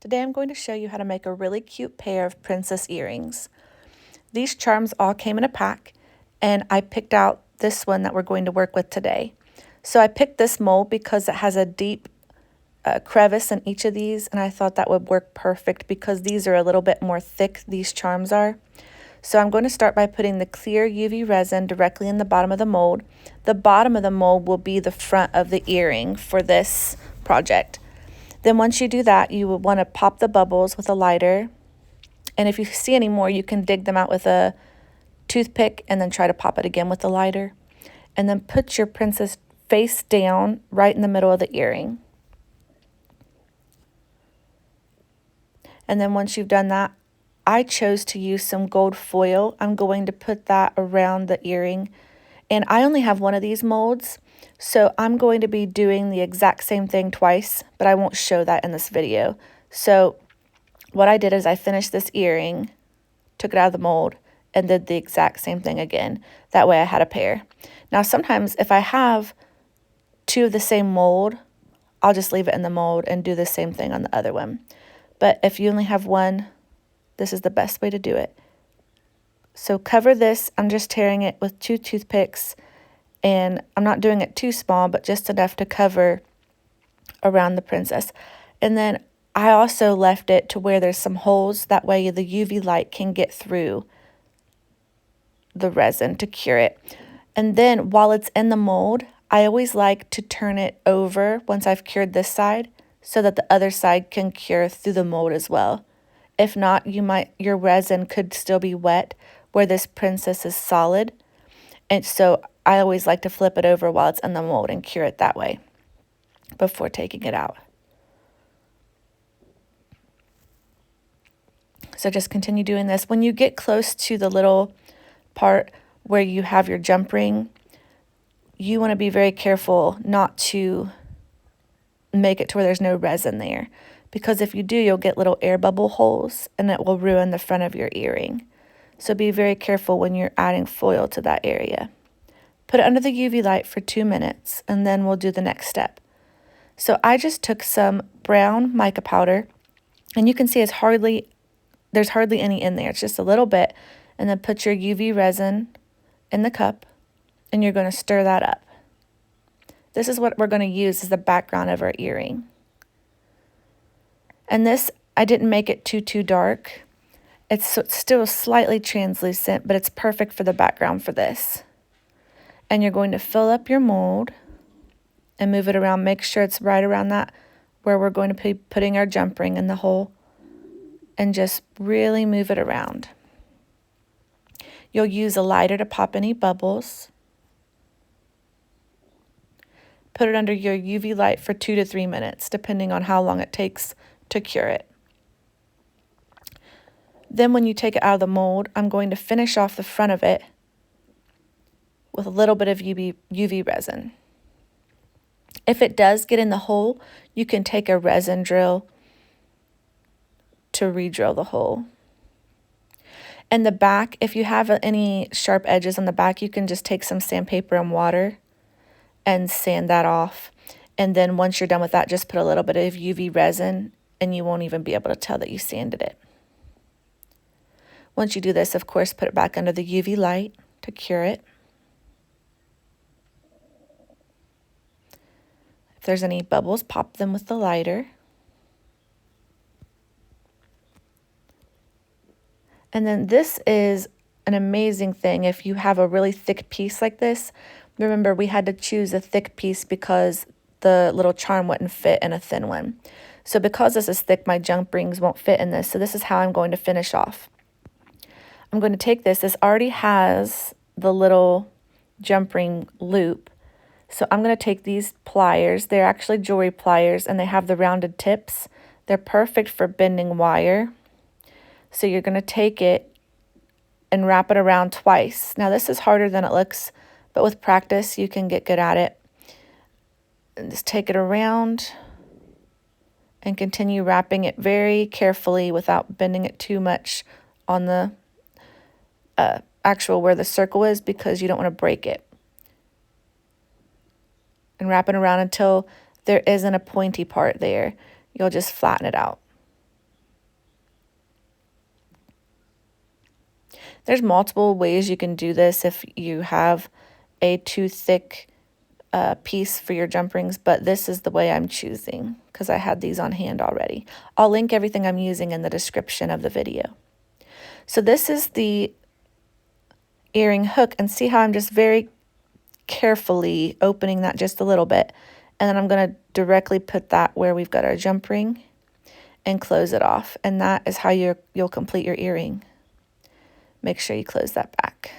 Today I'm going to show you how to make a really cute pair of princess earrings. These charms all came in a pack, and I picked out this one that we're going to work with today. So I picked this mold because it has a deep crevice in each of these, and I thought that would work perfect because these are a little bit more thick, these charms are. So I'm going to start by putting the clear UV resin directly in the bottom of the mold. The bottom of the mold will be the front of the earring for this project. Then once you do that, you would want to pop the bubbles with a lighter. And if you see any more, you can dig them out with a toothpick and then try to pop it again with the lighter. And then put your princess face down right in the middle of the earring. And then once you've done that, I chose to use some gold foil. I'm going to put that around the earring. And I only have one of these molds, so I'm going to be doing the exact same thing twice, but I won't show that in this video. So what I did is I finished this earring, took it out of the mold, and did the exact same thing again. That way I had a pair. Now sometimes if I have two of the same mold, I'll just leave it in the mold and do the same thing on the other one. But if you only have one, this is the best way to do it. So cover this, I'm just tearing it with 2 toothpicks, and I'm not doing it too small, but just enough to cover around the princess. And then I also left it to where there's some holes, that way the UV light can get through the resin to cure it. And then while it's in the mold, I always like to turn it over once I've cured this side so that the other side can cure through the mold as well. If not, your resin could still be wet where this princess is solid. And so I always like to flip it over while it's in the mold and cure it that way before taking it out. So just continue doing this. When you get close to the little part where you have your jump ring, you want to be very careful not to make it to where there's no resin there. Because if you do, you'll get little air bubble holes and it will ruin the front of your earring. So be very careful when you're adding foil to that area. Put it under the UV light for 2 minutes and then we'll do the next step. So I just took some brown mica powder, and you can see there's hardly any in there. It's just a little bit. And then put your UV resin in the cup and you're going to stir that up. This is what we're going to use as the background of our earring. And this, I didn't make it too dark. It's still slightly translucent, but it's perfect for the background for this. And you're going to fill up your mold and move it around. Make sure it's right around that where we're going to be putting our jump ring in the hole. And just really move it around. You'll use a lighter to pop any bubbles. Put it under your UV light for 2 to 3 minutes, depending on how long it takes to cure it. Then when you take it out of the mold, I'm going to finish off the front of it with a little bit of UV resin. If it does get in the hole, you can take a resin drill to re-drill the hole. And the back, if you have any sharp edges on the back, you can just take some sandpaper and water and sand that off. And then once you're done with that, just put a little bit of UV resin and you won't even be able to tell that you sanded it. Once you do this, of course, put it back under the UV light to cure it. If there's any bubbles, pop them with the lighter. And then this is an amazing thing if you have a really thick piece like this. Remember, we had to choose a thick piece because the little charm wouldn't fit in a thin one. So because this is thick, my jump rings won't fit in this. So this is how I'm going to finish off. I'm going to take this. This already has the little jump ring loop. So I'm going to take these pliers. They're actually jewelry pliers and they have the rounded tips. They're perfect for bending wire. So you're going to take it and wrap it around twice. Now this is harder than it looks, but with practice you can get good at it. And just take it around and continue wrapping it very carefully without bending it too much on the actual where the circle is, because you don't want to break it. And wrap it around until there isn't a pointy part there. You'll just flatten it out. There's multiple ways you can do this if you have a too thick piece for your jump rings, but this is the way I'm choosing because I had these on hand already. I'll link everything I'm using in the description of the video. So this is the earring hook, and see how I'm just very carefully opening that just a little bit, and then I'm going to directly put that where we've got our jump ring and close it off, and that is how you'll complete your earring. Make sure you close that back.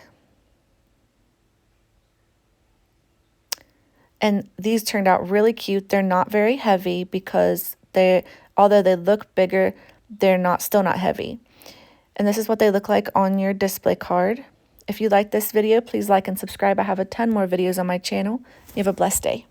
And these turned out really cute. They're not very heavy because although they look bigger, they're still not heavy. And this is what they look like on your display card. If you like this video, please like and subscribe. I have a ton more videos on my channel. You have a blessed day.